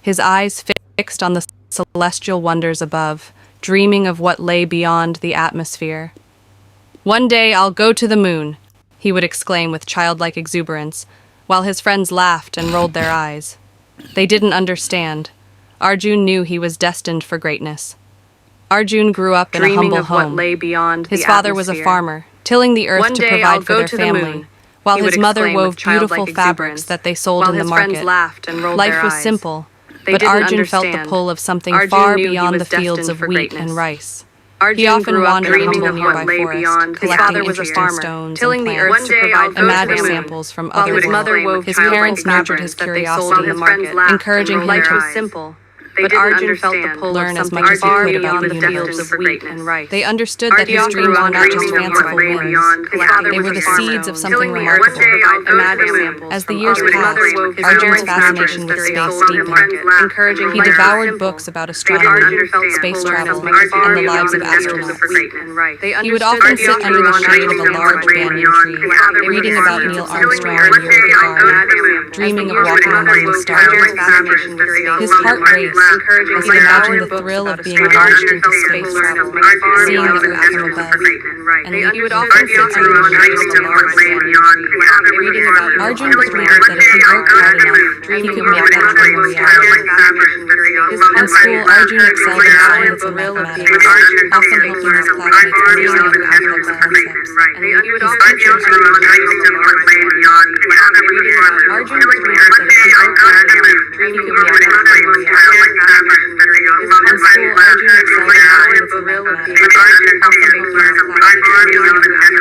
his eyes fixed on the celestial wonders above, dreaming of what lay beyond the atmosphere. "One day I'll go to the moon," he would exclaim with childlike exuberance, while his friends laughed and rolled their eyes. They didn't understand. Arjun knew he was destined for greatness. Arjun grew up in a humble home. His father was a farmer, tilling the earth to provide for their family, while his mother wove beautiful fabrics that they sold in the market. Life was simple, but Arjun felt the pull of something far beyond the fields of wheat and rice. He often wandered into a nearby forest, collecting interesting stones and plants and magic samples from other worlds. His parents nurtured his curiosity, encouraging him to But Arjun felt the pull learn of as much something as he far could about beyond the the fields universe. of wheat and rice. They understood that his dreams were not just fanciful whims. They were the seeds of something remarkable. As the years passed, Arjun's fascination with space deepened. He devoured books about astronomy, space travel, and the lives of astronauts. He would often sit under the shade of a large banyan tree, reading about Neil Armstrong and Yuri Gagarin, dreaming of walking among the stars. His heart raced as he imagined the thrill of being launched into space travel, seeing the Earth from above. And he would often sit under the shade of a large banyan tree, reading about Arjun believed that if he worked hard enough, he could make that dream a reality. In school, Arjun excelled in science and mathematics, often helping his classmates understand complex concepts. His teachers were Arjun believed that if he worked hard enough, he could make that dream a reality. In school, Arjun excelled in science and mathematics, often helping his classmates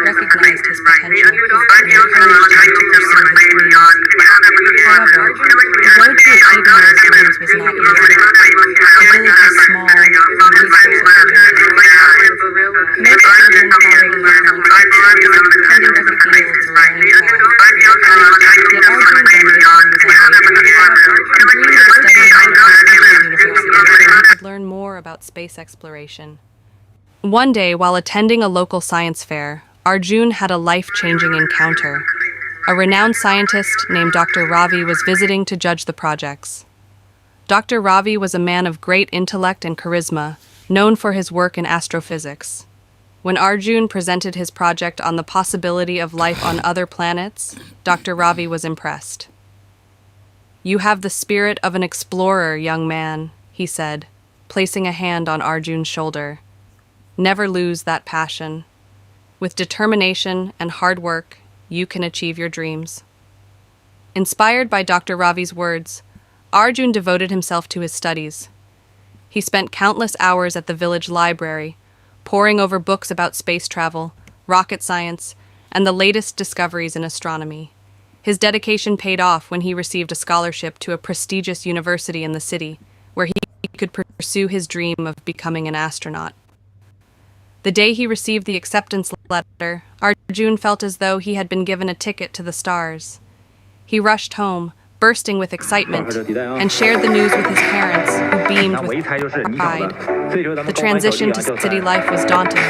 recognized his potential and encouraged him to pursue his dreams. However, the road to achieving those dreams was not easy. The village was small and resource-limited. Most children followed in their parents' footsteps, tending to the fields or learning crafts. Yet Arjun's ambition was unwavering. He dreamed of studying at a university where he could learn more about space exploration. One day, while attending a local science fair, Arjun had a life-changing encounter. A renowned scientist named Dr. Ravi was visiting to judge the projects. Dr. Ravi was a man of great intellect and charisma, known for his work in astrophysics. When Arjun presented his project on the possibility of life on other planets, Dr. Ravi was impressed. "You have the spirit of an explorer, young man," he said, placing a hand on Arjun's shoulder. "Never lose that passion. With determination and hard work, you can achieve your dreams." Inspired by Dr. Ravi's words, Arjun devoted himself to his studies. He spent countless hours at the village library, poring over books about space travel, rocket science, and the latest discoveries in astronomy. His dedication paid off when he received a scholarship to a prestigious university in the city, where he could pursue his dream of becoming an astronaut. The day he received the acceptance letter, Arjun felt as though he had been given a ticket to the stars. He rushed home, bursting with excitement, and shared the news with his parents, who beamed with pride. The transition to city life was daunting.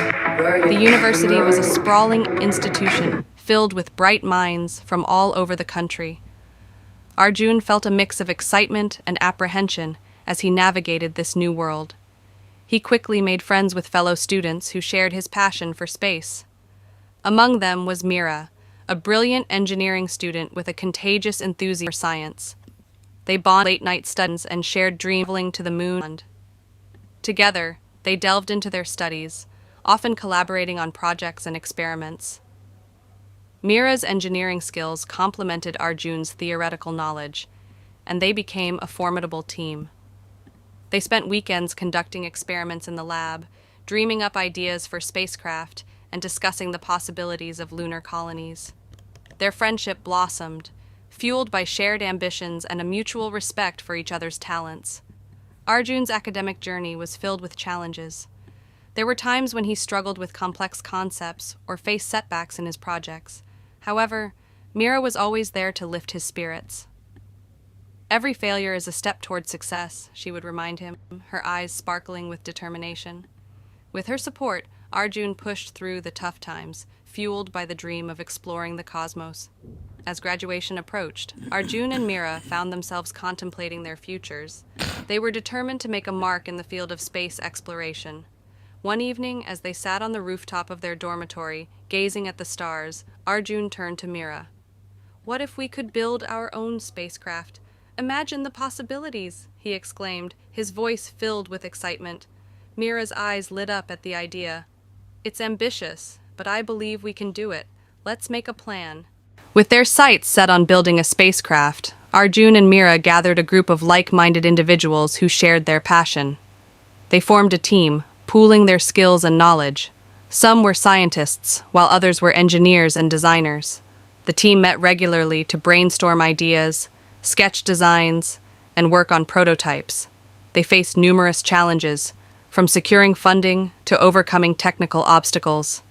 The university was a sprawling institution filled with bright minds from all over the country. Arjun felt a mix of excitement and apprehension as he navigated this new world. He quickly made friends with fellow students who shared his passion for space. Among them was Mira, a brilliant engineering student with a contagious enthusiasm for science. They bonded late-night studies and shared traveling to the moon. Together, they delved into their studies, often collaborating on projects and experiments. Mira's engineering skills complemented Arjun's theoretical knowledge, and they became a formidable team. They spent weekends conducting experiments in the lab, dreaming up ideas for spacecraft, and discussing the possibilities of lunar colonies. Their friendship blossomed, fueled by shared ambitions and a mutual respect for each other's talents. Arjun's academic journey was filled with challenges. There were times when he struggled with complex concepts or faced setbacks in his projects. However, Mira was always there to lift his spirits. "Every failure is a step toward success," she would remind him, her eyes sparkling with determination. With her support, Arjun pushed through the tough times, fueled by the dream of exploring the cosmos. As graduation approached, Arjun and Mira found themselves contemplating their futures. They were determined to make a mark in the field of space exploration. One evening, as they sat on the rooftop of their dormitory, gazing at the stars, Arjun turned to Mira. "What if we could build our own spacecraft? Imagine the possibilities," he exclaimed, his voice filled with excitement. Mira's eyes lit up at the idea. "It's ambitious, but I believe we can do it. Let's make a plan." With their sights set on building a spacecraft, Arjun and Mira gathered a group of like-minded individuals who shared their passion. They formed a team, pooling their skills and knowledge. Some were scientists, while others were engineers and designers. The team met regularly to brainstorm ideas, sketch designs, and work on prototypes. They faced numerous challenges, from securing funding to overcoming technical obstacles.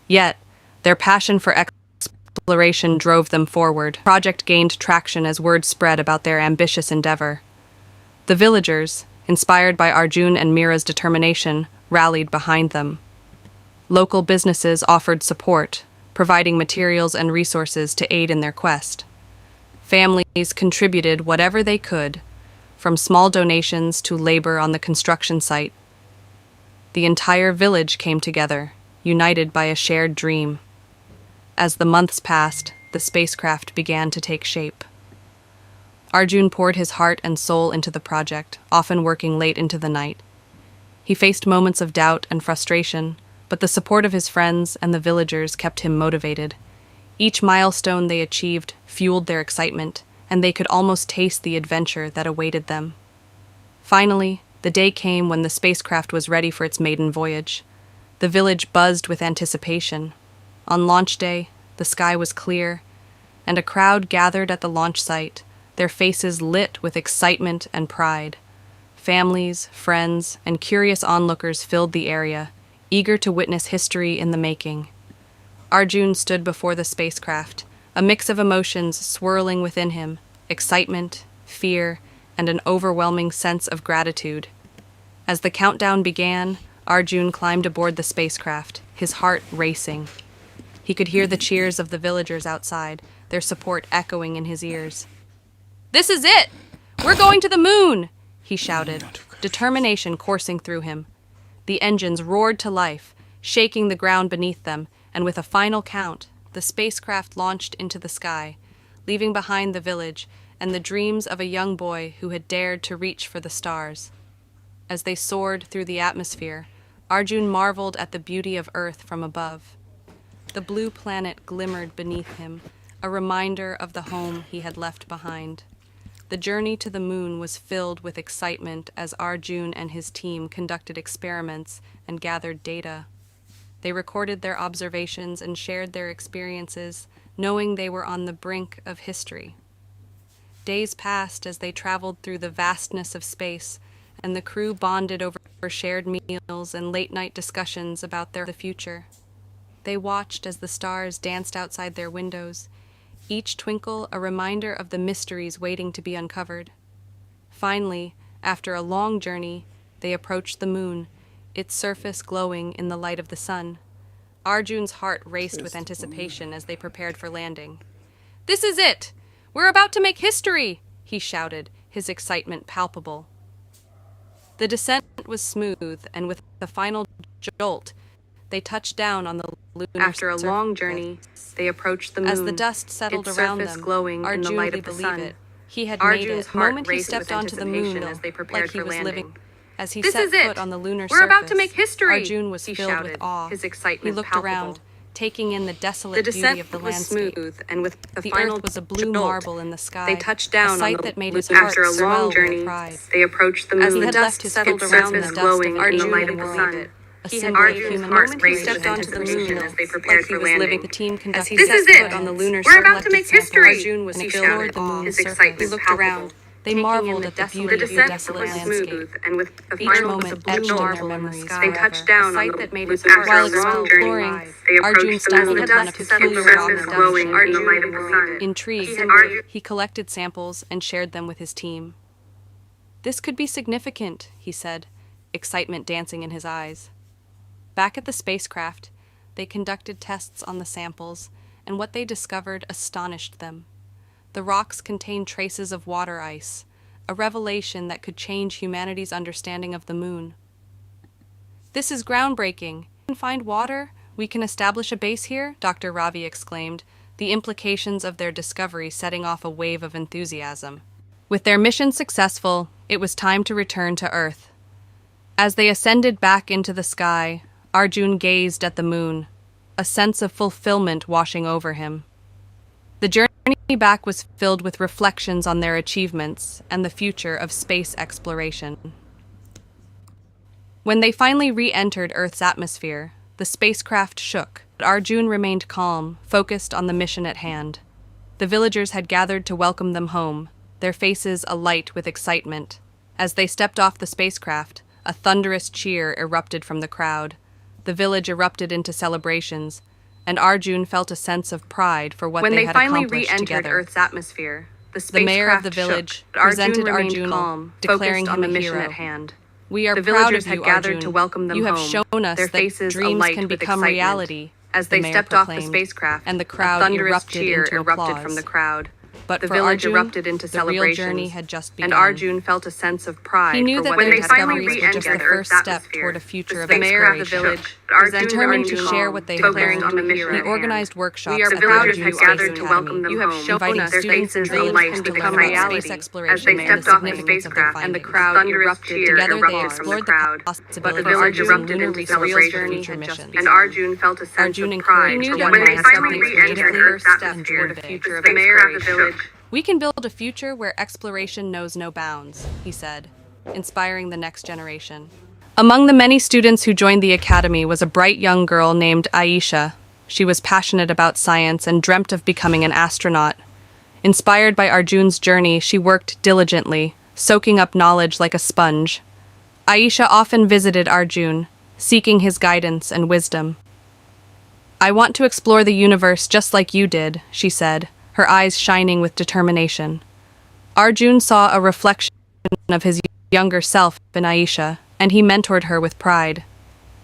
Yet, their passion for exploration drove them forward. The project gained traction as word spread about their ambitious endeavor. The villagers, inspired by Arjun and Mira's determination, rallied behind them. Local businesses offered support, providing materials and resources to aid in their quest. Families contributed whatever they could, from small donations to labor on the construction site. The entire village came together, united by a shared dream. As the months passed, the spacecraft began to take shape. Arjun poured his heart and soul into the project, often working late into the night. He faced moments of doubt and frustration, but the support of his friends and the villagers kept him motivated. Each milestone they achieved fueled their excitement, and they could almost taste the adventure that awaited them. Finally, the day came when the spacecraft was ready for its maiden voyage. The village buzzed with anticipation. On launch day, the sky was clear, and a crowd gathered at the launch site, their faces lit with excitement and pride. Families, friends, and curious onlookers filled the area, eager to witness history in the making. Arjun stood before the spacecraft, a mix of emotions swirling within him, excitement, fear, and an overwhelming sense of gratitude. As the countdown began, Arjun climbed aboard the spacecraft, his heart racing. He could hear the cheers of the villagers outside, their support echoing in his ears. "This is it! We're going to the moon!" he shouted, determination coursing through him. The engines roared to life, shaking the ground beneath them, and with a final count, the spacecraft launched into the sky, leaving behind the village and the dreams of a young boy who had dared to reach for the stars. As they soared through the atmosphere, Arjun marveled at the beauty of Earth from above. The blue planet glimmered beneath him, a reminder of the home he had left behind. The journey to the moon was filled with excitement as Arjun and his team conducted experiments and gathered data. They recorded their observations and shared their experiences, knowing they were on the brink of history. Days passed as they traveled through the vastness of space, and the crew bonded over shared meals and late-night discussions about the future. They watched as the stars danced outside their windows, each twinkle a reminder of the mysteries waiting to be uncovered. Finally, after a long journey, they approached the moon, its surface glowing in the light of the sun. Arjun's heart raced with anticipation as they prepared for landing. "This is it! We're about to make history!" he shouted, his excitement palpable. The descent was smooth, and with the final jolt, they touched down on the lunar After a long surface. journey, they approached the moon. As the dust settled its around surface them, glowing in the Arjun light could of the believe sun. it. He had Arjun's made it. The heart moment he raced stepped with onto the moon, anticipation as they prepared like he for was landing. living. As he "This set is it! foot on the lunar We're surface, about to make history!" Arjun was he filled shouted, with awe. his excitement He looked palpable. around, taking in the desolate The beauty descent of the was landscape. smooth, and with the The final earth was a blue jolt, marble in the sky, they touched down a on sight the that made his lunar heart After a swell long with journey, pride. they approached the moon. As he had The left dust his settled footprints around in the them, dust of glowing in the Arjun light of and the believed sun. it. A He had symbol of Arjun's human heart moment raced stepped with onto the moon anticipation as they prepared like he for was landing. living. The team conducted This is it! foot on the lunar We're about surface to make samples. history! Arjun was He explored shouted, the moon's his surface. excitement He looked palpable. around. They Taking in marveled the at the desolate- beauty of the descent desolate was landscape. smooth, and with the Each final moment etched in jolt, their memories they forever. touched A down sight on the that made his lunar heart While swell with exploring, pride. they Arjun approached the stumbled moon. upon a The dust settled peculiar around rock them, glowing glowing in the light of the sun. Intrigued, he collected samples and shared them with his team. "This could be significant," he said, excitement dancing in his eyes. Back at the spacecraft, they conducted tests on the samples, and what they discovered astonished them. The rocks contained traces of water ice, a revelation that could change humanity's understanding of the moon. "This is groundbreaking. We can find water? We can establish a base here?" Dr. Ravi exclaimed, the implications of their discovery setting off a wave of enthusiasm. With their mission successful, it was time to return to Earth. As they ascended back into the sky, Arjun gazed at the moon, a sense of fulfillment washing over him. The journey back was filled with reflections on their achievements and the future of space exploration. When they finally re-entered Earth's atmosphere, the spacecraft shook, but Arjun remained calm, focused on the mission at hand. The villagers had gathered to welcome them home, their faces alight with excitement. As they stepped off the spacecraft, a thunderous cheer erupted from the crowd. The village erupted into celebrations, and Arjun felt a sense of pride for what they had accomplished together. Earth's atmosphere, The mayor of the village presented Arjun, declaring him a hero. At hand. "We are The proud villagers of had you, gathered Arjun. to welcome them You have home, shown us their that faces dreams alight can with become excitement. reality." As the they mayor stepped off the proclaimed, spacecraft, and the a crowd thunderous erupted cheer into erupted applause. from the crowd. But The for village Arjun, erupted into the real celebrations, journey had just begun. and Arjun felt a sense of pride. He knew for that what their they finally discoveries were just the re-entered first Earth's step atmosphere. toward a future of The mayor of the exploration. village, Determined to Arjun share what they had declaring learned, on the mission he at organized hand. workshops The at the villagers Arjun had Space gathered to welcome Academy, them you have home, shown us their students faces and alight dreams with to learn about reality. space exploration As they and the stepped off the significance of their spacecraft, and the findings. crowd Thunderous erupted Together they from the explored crowd. the But the possibilities village of erupted lunar into resource celebration, future missions. and Arjun felt a sense Arjun of pride encouraged for them what they to had accept finally the re-entered creative Earth's first step atmosphere. toward a future of The mayor of the exploration. village. "We can build a future where exploration knows no bounds," he said, inspiring the next generation. Among the many students who joined the academy was a bright young girl named Aisha. She was passionate about science and dreamt of becoming an astronaut. Inspired by Arjun's journey, she worked diligently, soaking up knowledge like a sponge. Aisha often visited Arjun, seeking his guidance and wisdom. "I want to explore the universe just like you did," she said, her eyes shining with determination. Arjun saw a reflection of his younger self in Aisha, and he mentored her with pride.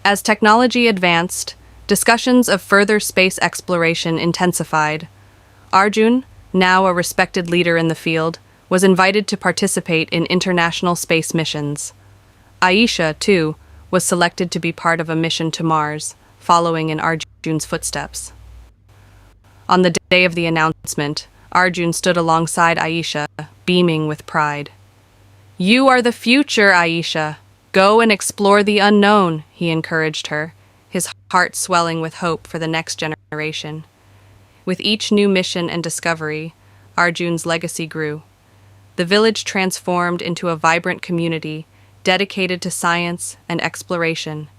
As technology advanced, discussions of further space exploration intensified. Arjun, now a respected leader in the field, was invited to participate in international space missions. Aisha, too, was selected to be part of a mission to Mars, following in Arjun's footsteps. On the day of the announcement, Arjun stood alongside Aisha, beaming with pride. "You are the future, Aisha. Go and explore the unknown," he encouraged her, his heart swelling with hope for the next generation. With each new mission and discovery, Arjun's legacy grew. The village transformed into a vibrant community dedicated to science and exploration.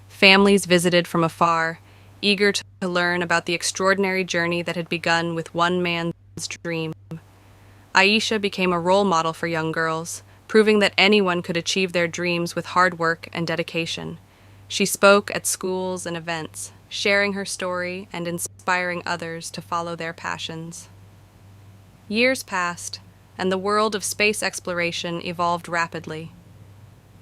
Families visited from afar, eager to learn about the extraordinary journey that had begun with one man's dream. Aisha became a role model for young girls, proving that anyone could achieve their dreams with hard work and dedication. She spoke at schools and events, sharing her story and inspiring others to follow their passions. Years passed, and the world of space exploration evolved rapidly.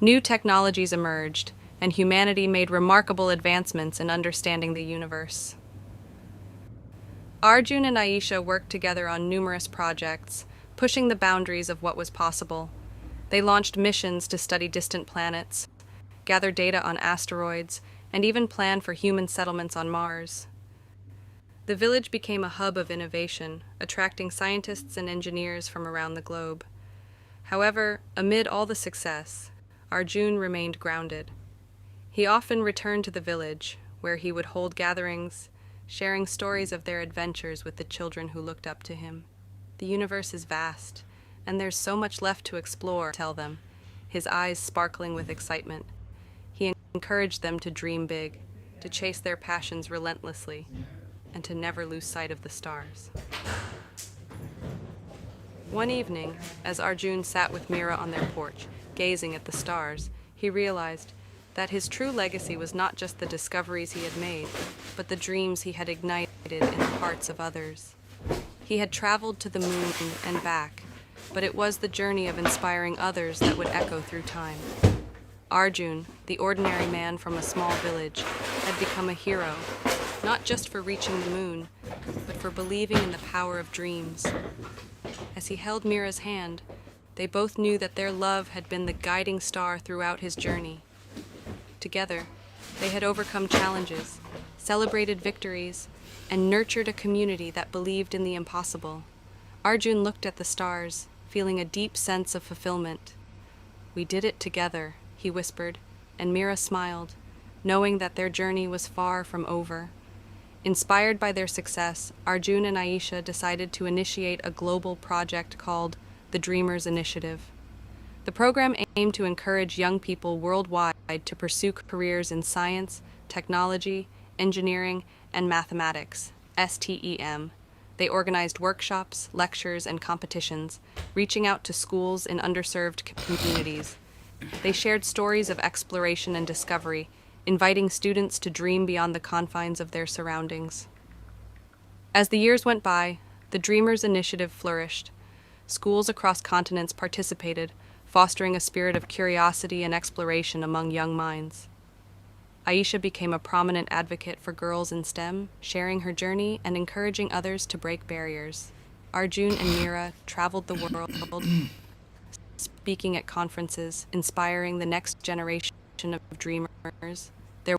New technologies emerged, and humanity made remarkable advancements in understanding the universe. Arjun and Aisha worked together on numerous projects, pushing the boundaries of what was possible. They launched missions to study distant planets, gather data on asteroids, and even plan for human settlements on Mars. The village became a hub of innovation, attracting scientists and engineers from around the globe. However, amid all the success, Arjun remained grounded. He often returned to the village, where he would hold gatherings, sharing stories of their adventures with the children who looked up to him. "The universe is vast, and there's so much left to explore," tell them, his eyes sparkling with excitement. He encouraged them to dream big, to chase their passions relentlessly, and to never lose sight of the stars. One evening, as Arjun sat with Mira on their porch, gazing at the stars, he realized that his true legacy was not just the discoveries he had made, but the dreams he had ignited in the hearts of others. He had traveled to the moon and back, but it was the journey of inspiring others that would echo through time. Arjun, the ordinary man from a small village, had become a hero, not just for reaching the moon, but for believing in the power of dreams. As he held Mira's hand, they both knew that their love had been the guiding star throughout his journey. Together, they had overcome challenges, celebrated victories, and nurtured a community that believed in the impossible. Arjun looked at the stars, feeling a deep sense of fulfillment. "We did it together," he whispered, and Mira smiled, knowing that their journey was far from over. Inspired by their success, Arjun and Aisha decided to initiate a global project called the Dreamers Initiative. The program aimed to encourage young people worldwide to pursue careers in science, technology, engineering, and mathematics, STEM. They organized workshops, lectures, and competitions, reaching out to schools in underserved communities. They shared stories of exploration and discovery, inviting students to dream beyond the confines of their surroundings. As the years went by, the Dreamers Initiative flourished. Schools across continents participated, fostering a spirit of curiosity and exploration among young minds. Aisha became a prominent advocate for girls in STEM, sharing her journey and encouraging others to break barriers. Arjun and Mira traveled the world, speaking at conferences, inspiring the next generation of dreamers. Their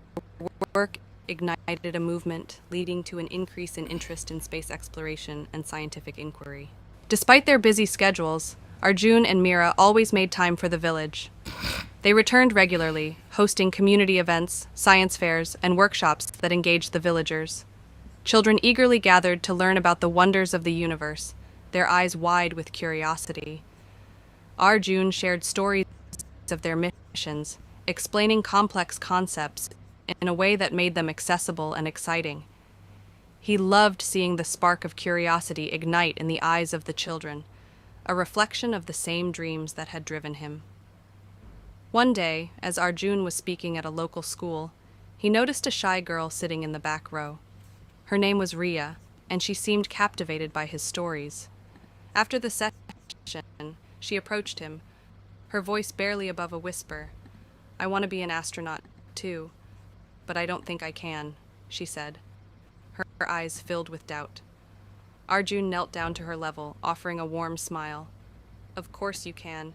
work ignited a movement, leading to an increase in interest in space exploration and scientific inquiry. Despite their busy schedules, Arjun and Mira always made time for the village. They returned regularly, hosting community events, science fairs, and workshops that engaged the villagers. Children eagerly gathered to learn about the wonders of the universe, their eyes wide with curiosity. Arjun shared stories of their missions, explaining complex concepts in a way that made them accessible and exciting. He loved seeing the spark of curiosity ignite in the eyes of the children, a reflection of the same dreams that had driven him. One day, as Arjun was speaking at a local school, he noticed a shy girl sitting in the back row. Her name was Ria, and she seemed captivated by his stories. After the session, she approached him, her voice barely above a whisper. "I want to be an astronaut, too, but I don't think I can," she said, her eyes filled with doubt. Arjun knelt down to her level, offering a warm smile. "Of course you can.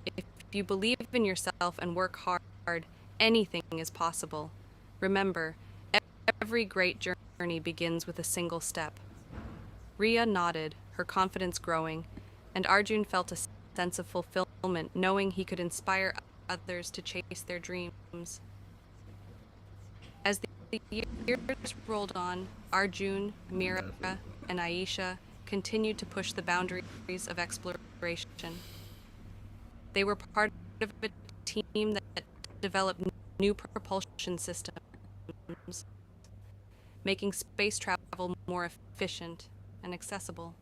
If you believe in yourself and work hard, anything is possible. Remember, every great journey begins with a single step." Ria nodded, her confidence growing, and Arjun felt a sense of fulfillment knowing he could inspire others to chase their dreams. As the years rolled on, Arjun, Mira, and Aisha continued to push the boundaries of exploration. They were part of a team that developed new propulsion systems, making space travel more efficient and accessible.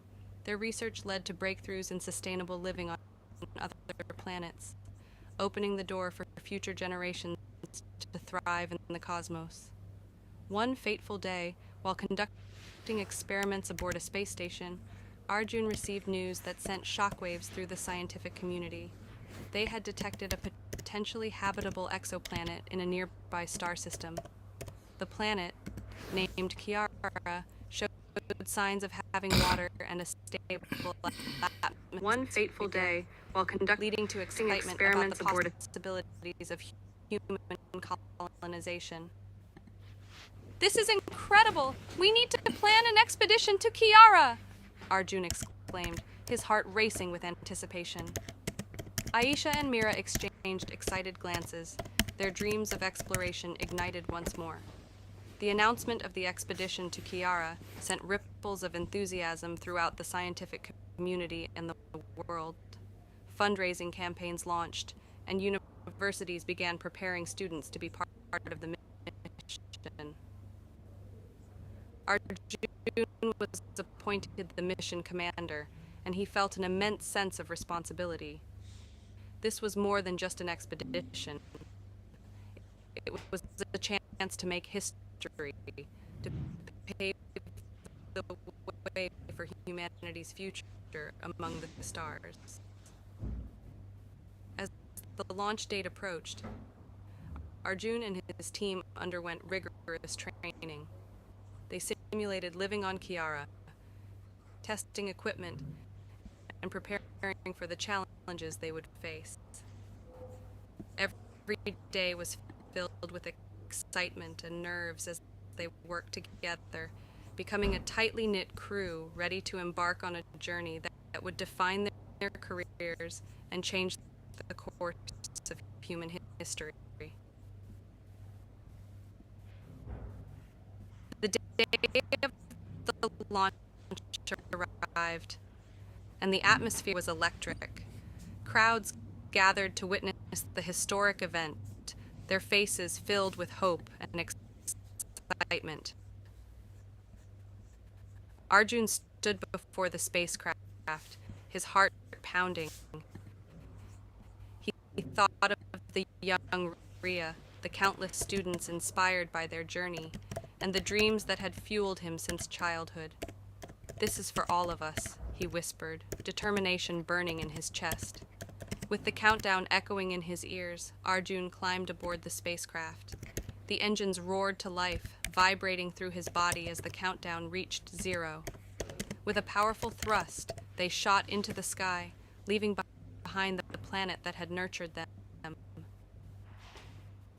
Their research led to breakthroughs in sustainable living on other planets, opening the door for future generations to thrive in the cosmos. One fateful day, while conducting experiments aboard a space station, Arjun received news that sent shockwaves through the scientific community. They had detected a potentially habitable exoplanet in a nearby star system. The planet, named Kiara, showed signs of having water and a stable atmosphere. One fateful day, while conducting leading to excitement about the possibilities of human colonization. "This is incredible! We need to plan an expedition to Kiara!" Arjun exclaimed, his heart racing with anticipation. Aisha and Mira exchanged excited glances, their dreams of exploration ignited once more. The announcement of the expedition to Kiara sent ripples of enthusiasm throughout the scientific community and the world. Fundraising campaigns launched, and universities began preparing students to be part of the mission. Arjun was appointed the mission commander, and he felt an immense sense of responsibility. This was more than just an expedition. It was a chance to make history, to pave the way for humanity's future among the stars. As the launch date approached, Arjun and his team underwent rigorous training. they simulated living on Kiara, testing equipment, and preparing for the challenges they would face. Every day was filled with excitement and nerves as they worked together, becoming a tightly knit crew ready to embark on a journey that would define their careers and change the course of human history. The day of the launch arrived, and the atmosphere was electric. Crowds gathered to witness the historic event, their faces filled with hope and excitement. Arjun stood before the spacecraft, his heart pounding. He thought of the young Ria, the countless students inspired by their journey, and the dreams that had fueled him since childhood. "This is for all of us," he whispered, determination burning in his chest. With the countdown echoing in his ears, Arjun climbed aboard the spacecraft. The engines roared to life, vibrating through his body as the countdown reached 0. With a powerful thrust, they shot into the sky, leaving behind the planet that had nurtured them.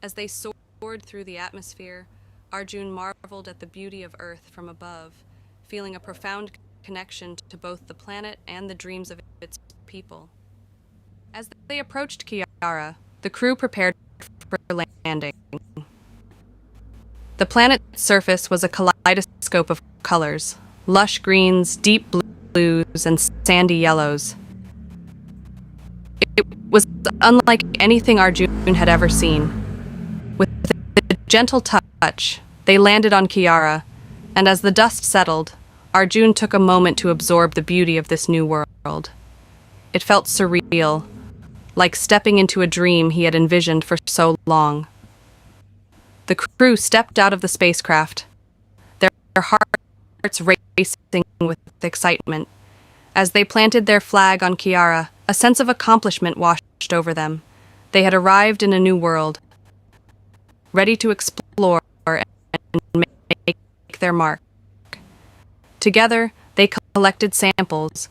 As they soared through the atmosphere, Arjun marveled at the beauty of Earth from above, feeling a profound connection to both the planet and the dreams of its people. As they approached Kiara, the crew prepared for landing. The planet's surface was a kaleidoscope of colors: lush greens, deep blues, and sandy yellows. It was unlike anything Arjun had ever seen. With a gentle touch, they landed on Kiara, and as the dust settled, Arjun took a moment to absorb the beauty of this new world. It felt surreal, like stepping into a dream he had envisioned for so long. The crew stepped out of the spacecraft, their hearts racing with excitement. As they planted their flag on Kiara, a sense of accomplishment washed over them. They had arrived in a new world, ready to explore and make their mark. Together, they collected samples,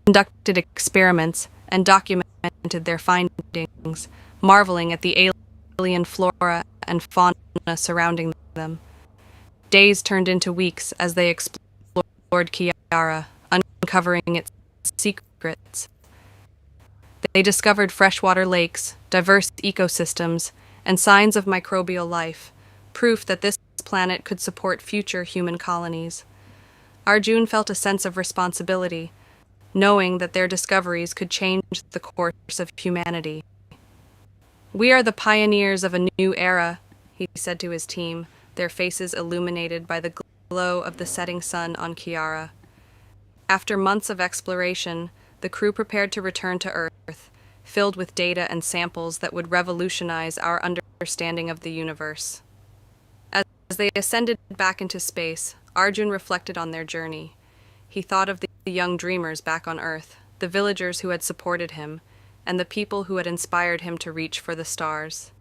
conducted experiments, and documented their findings, marveling at the alien flora and fauna surrounding them. Days turned into weeks as they explored Kiara, uncovering its secrets. They discovered freshwater lakes, diverse ecosystems, and signs of microbial life, proof that this planet could support future human colonies. Arjun felt a sense of responsibility, knowing that their discoveries could change the course of humanity. "We are the pioneers of a new era," he said to his team, their faces illuminated by the glow of the setting sun on Kiara. After months of exploration, the crew prepared to return to Earth, filled with data and samples that would revolutionize our understanding of the universe. As they ascended back into space, Arjun reflected on their journey. He thought of the young dreamers back on Earth, the villagers who had supported him, and the people who had inspired him to reach for the stars.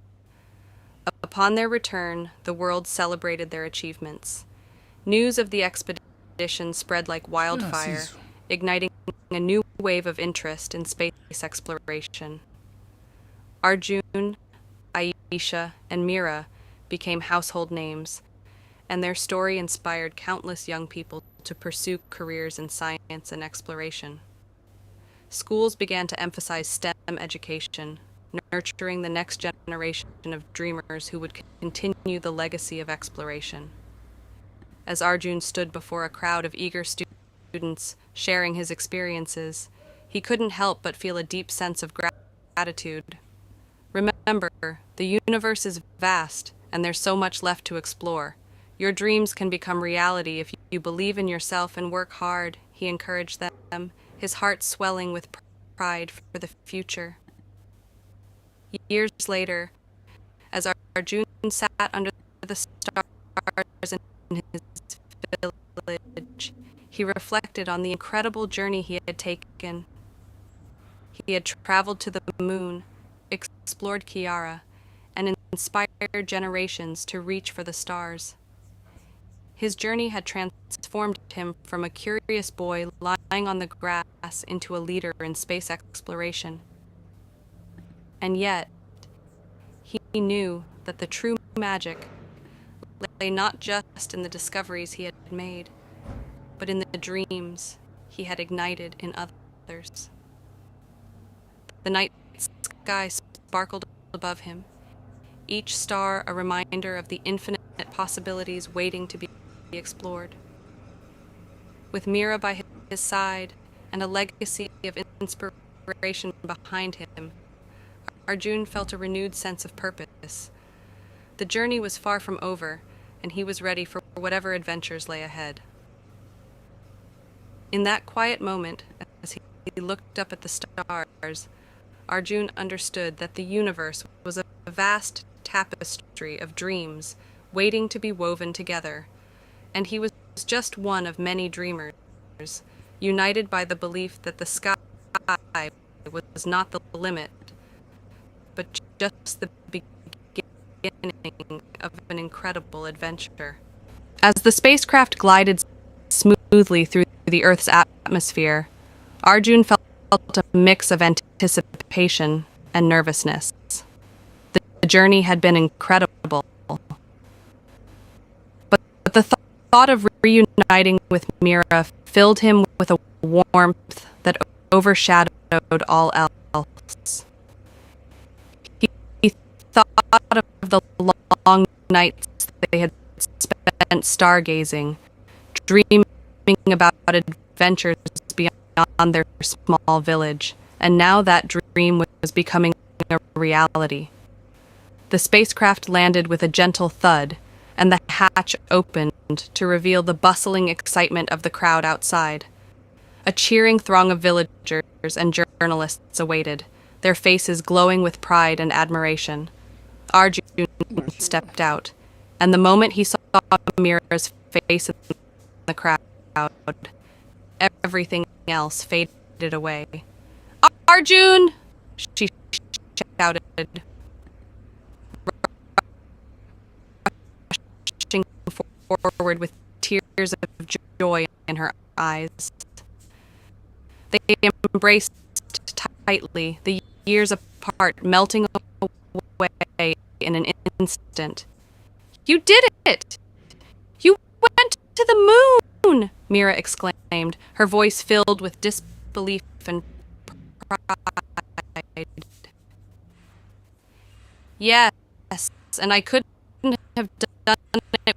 Upon their return, the world celebrated their achievements. News of the expedition spread like wildfire, igniting a new wave of interest in space exploration. Arjun, Aisha, and Mira became household names, and their story inspired countless young people to pursue careers in science and exploration. Schools began to emphasize STEM education, nurturing the next generation of dreamers who would continue the legacy of exploration. As Arjun stood before a crowd of eager students sharing his experiences, he couldn't help but feel a deep sense of gratitude. Remember, the universe is vast, and there's so much left to explore. Your dreams can become reality if you believe in yourself and work hard, he encouraged them, his heart swelling with pride for the future. Years later, as Arjun sat under the stars in his village, he reflected on the incredible journey he had taken. He had traveled to the moon, explored Kiara, and inspired generations to reach for the stars. His journey had transformed him from a curious boy lying on the grass into a leader in space exploration. And yet, he knew that the true magic lay not just in the discoveries he had made, but in the dreams he had ignited in others. The night sky sparkled above him, each star a reminder of the infinite possibilities waiting to be explored. With Mira by his side and a legacy of inspiration behind him, Arjun felt a renewed sense of purpose. The journey was far from over, and he was ready for whatever adventures lay ahead. In that quiet moment, as he looked up at the stars, Arjun understood that the universe was a vast tapestry of dreams waiting to be woven together, and he was just one of many dreamers, united by the belief that the sky was not the limit, but just the beginning of an incredible adventure. As the spacecraft glided smoothly through the Earth's atmosphere, Arjun felt a mix of anticipation and nervousness. The journey had been incredible, but the thought of reuniting with Mira filled him with a warmth that overshadowed all else. He thought of the long nights they had spent stargazing, dreaming about adventures beyond their small village, and now that dream was becoming a reality. The spacecraft landed with a gentle thud, and the hatch opened to reveal the bustling excitement of the crowd outside. A cheering throng of villagers and journalists awaited, their faces glowing with pride and admiration. Arjun stepped out, and the moment he saw Mira's face in the crowd, everything else faded away. "Arjun!" she shouted, rushing forward with tears of joy in her eyes. They embraced tightly, the years apart melting away in an instant. "You did it! You went to the moon!" Mira exclaimed, her voice filled with disbelief and pride. "Yes, and I couldn't have done it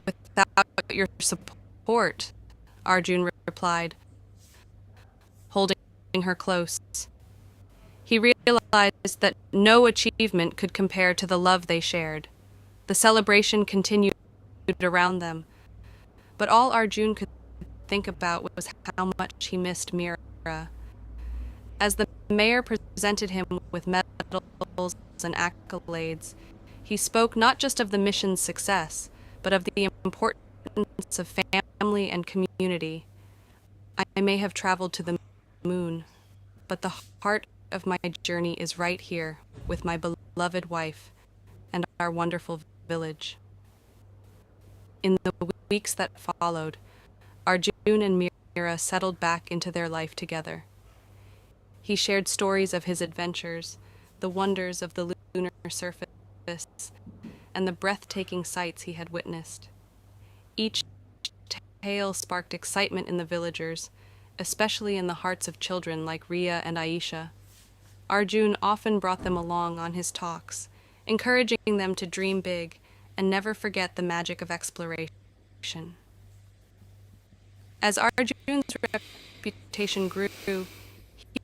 without your support," Arjun replied, holding her close. He realized that no achievement could compare to the love they shared. The celebration continued around them, but all Arjun could think about was how much he missed Mira. As the mayor presented him with medals and accolades, he spoke not just of the mission's success, but of the importance of family and community. "I may have traveled to the moon, but the heart of my journey is right here with my beloved wife and our wonderful village." In the weeks that followed, Arjun and Mira settled back into their life together. He shared stories of his adventures, the wonders of the lunar surface, and the breathtaking sights he had witnessed. Each tale sparked excitement in the villagers, especially in the hearts of children like Ria and Aisha. Arjun often brought them along on his talks, encouraging them to dream big and never forget the magic of exploration. As Arjun's reputation grew,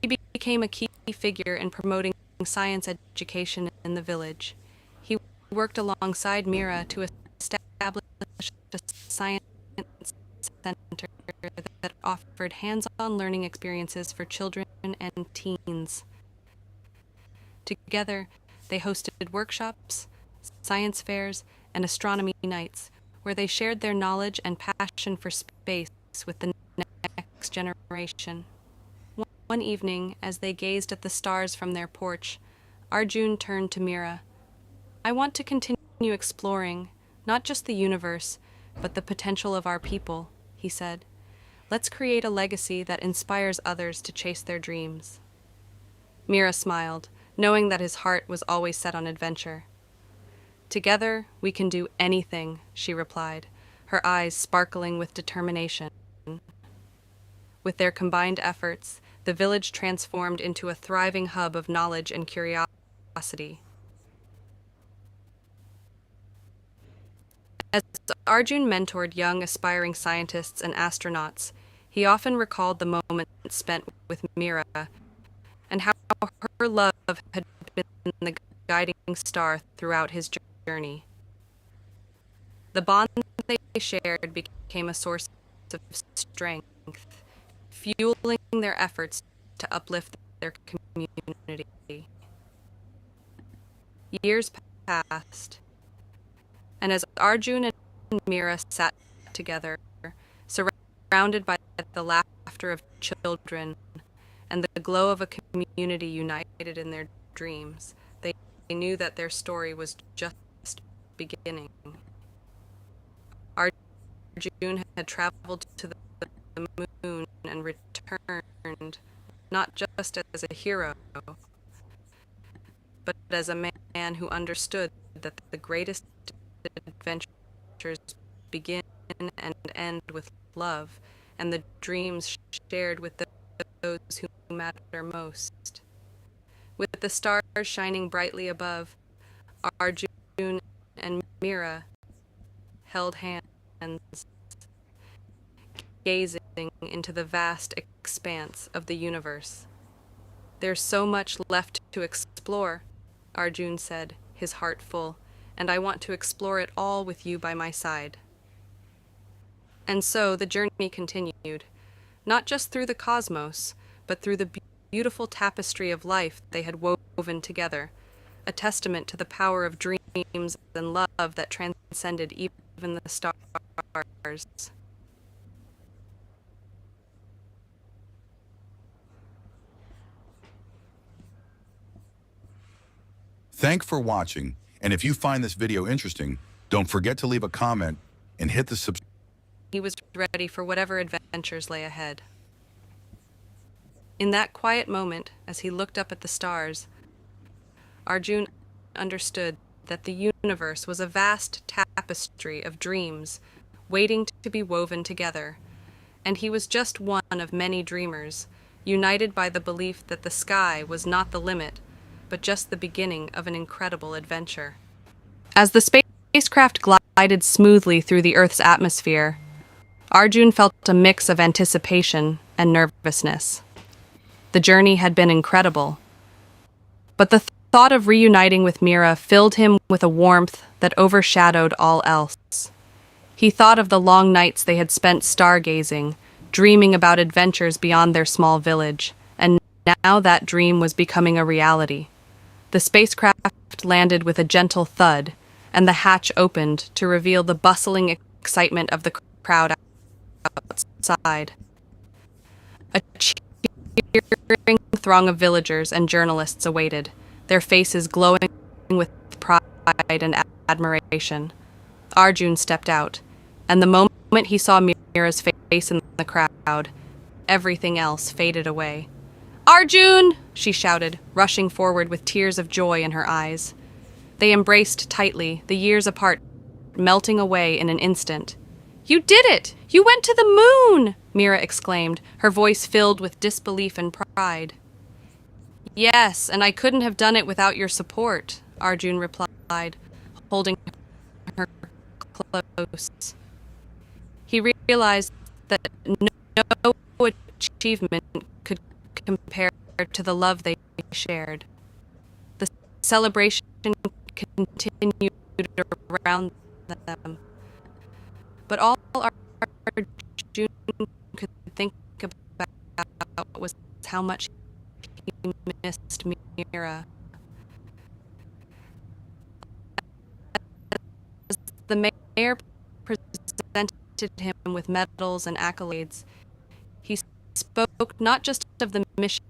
he became a key figure in promoting science education in the village. He worked alongside Mira to establish a science center that offered hands-on learning experiences for children and teens. Together, they hosted workshops, science fairs, and astronomy nights, where they shared their knowledge and passion for space with the next generation. One evening, as they gazed at the stars from their porch, Arjun turned to Mira. "I want to continue exploring, not just the universe, but the potential of our people, he said. Let's create a legacy that inspires others to chase their dreams. Mira smiled, knowing that his heart was always set on adventure. Together, we can do anything, she replied, her eyes sparkling with determination. With their combined efforts, the village transformed into a thriving hub of knowledge and curiosity. As Arjun mentored young aspiring scientists and astronauts, he often recalled the moments spent with Mira and how her love had been the guiding star throughout his journey. The bond they shared became a source of strength, fueling their efforts to uplift their community. Years passed, and as Arjun and Mira sat together, surrounded by the laughter of children and the glow of a community united in their dreams, they knew that their story was just beginning. Arjun had traveled to the moon and returned, not just as a hero, but as a man who understood that the greatest adventures begin and end with love, and the dreams shared with those who matter most. With the stars shining brightly above, Arjun and Mira held hands, gazing into the vast expanse of the universe. There's so much left to explore, Arjun said, his heart full, and I want to explore it all with you by my side. And so the journey continued, not just through the cosmos, but through the beautiful tapestry of life they had woven together, a testament to the power of dreams and love that transcended even the stars. Thanks for watching, and if you find this video interesting, don't forget to leave a comment and hit the subscribe. He was ready for whatever adventures lay ahead. In that quiet moment, as he looked up at the stars, Arjun understood that the universe was a vast tapestry of dreams waiting to be woven together, and he was just one of many dreamers, united by the belief that the sky was not the limit, but just the beginning of an incredible adventure. As the spacecraft glided smoothly through the Earth's atmosphere, Arjun felt a mix of anticipation and nervousness. The journey had been incredible, but the thought of reuniting with Mira filled him with a warmth that overshadowed all else. He thought of the long nights they had spent stargazing, dreaming about adventures beyond their small village, and now that dream was becoming a reality. The spacecraft landed with a gentle thud, and the hatch opened to reveal the bustling excitement of the crowd outside. A cheering throng of villagers and journalists awaited, their faces glowing with pride and admiration. Arjun stepped out, and the moment he saw Mira's face in the crowd, everything else faded away. "Arjun!" she shouted, rushing forward with tears of joy in her eyes. They embraced tightly, the years apart, melting away in an instant. "You did it! You went to the moon!" Mira exclaimed, her voice filled with disbelief and pride. "Yes, and I couldn't have done it without your support," Arjun replied, holding her close. He realized that no achievement could compare to the love they shared. The celebration continued around them, but all Arjun could think about was how much he missed Mira. As the mayor presented him with medals and accolades, he spoke not just of the mission's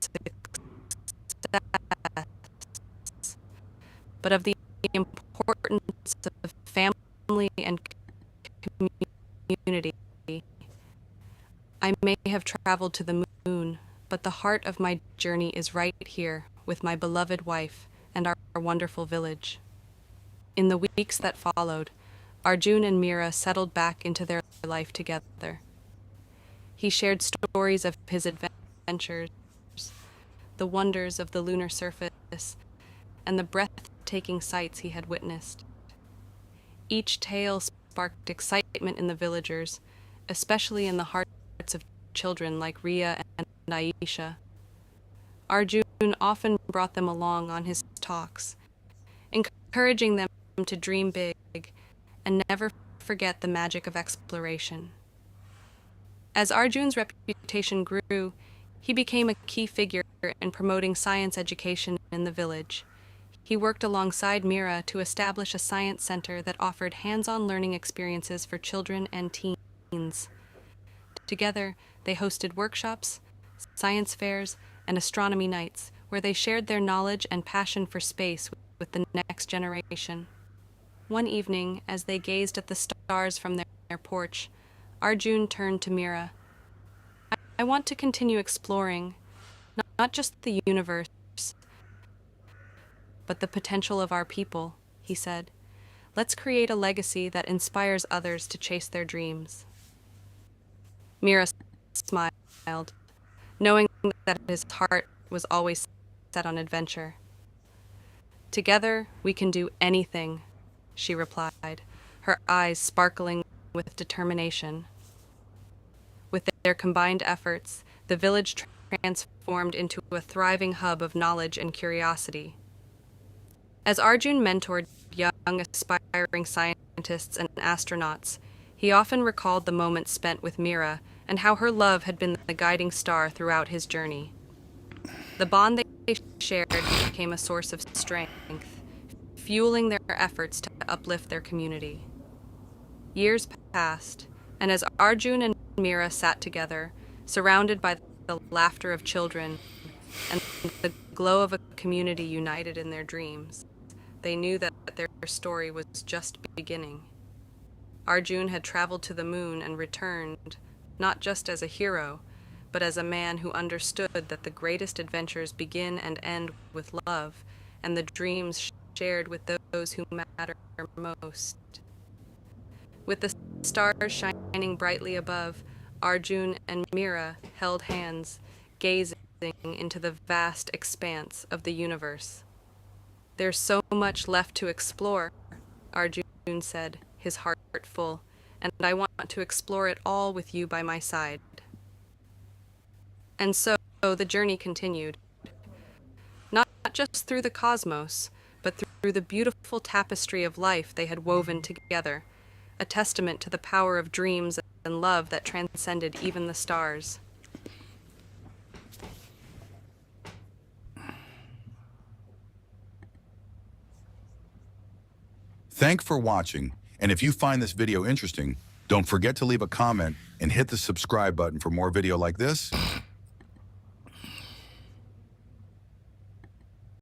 success, but of the importance of family I may have traveled to the moon, but the heart of my journey is right here with my beloved wife and our wonderful village. In the weeks that followed, Arjun and Mira settled back into their life together. He shared stories of his adventures, the wonders of the lunar surface, and the breathtaking sights he had witnessed. Each tale sparked excitement in the villagers, especially in the hearts of children like Ria and Aisha. Arjun often brought them along on his talks, encouraging them to dream big and never forget the magic of exploration. As Arjun's reputation grew, he became a key figure in promoting science education in the village. He worked alongside Mira to establish a science center that offered hands-on learning experiences for children and teens. Together, they hosted workshops, science fairs, and astronomy nights where they shared their knowledge and passion for space with the next generation. One evening, as they gazed at the stars from their porch, Arjun turned to Mira. I want to continue exploring, not just the universe, but the potential of our people, he said. Let's create a legacy that inspires others to chase their dreams. Mira smiled, knowing that his heart was always set on adventure. Together, we can do anything, she replied, her eyes sparkling with determination. With their combined efforts, the village transformed into a thriving hub of knowledge and curiosity. As Arjun mentored young, aspiring scientists and astronauts, he often recalled the moments spent with Mira and how her love had been the guiding star throughout his journey. The bond they shared became a source of strength, fueling their efforts to uplift their community. Years passed, and as Arjun and Mira sat together, surrounded by the laughter of children and the glow of a community united in their dreams, they knew that their story was just beginning. Arjun had traveled to the moon and returned, not just as a hero, but as a man who understood that the greatest adventures begin and end with love and the dreams shared with those who matter most. With the stars shining brightly above, Arjun and Mira held hands, gazing into the vast expanse of the universe. There's so much left to explore, Arjun said, his heart full, and I want to explore it all with you by my side. And so the journey continued, not just through the cosmos, but through the beautiful tapestry of life they had woven together, a testament to the power of dreams and love that transcended even the stars. Thanks for watching, and if you find this video interesting, don't forget to leave a comment and hit the subscribe button for more video like this.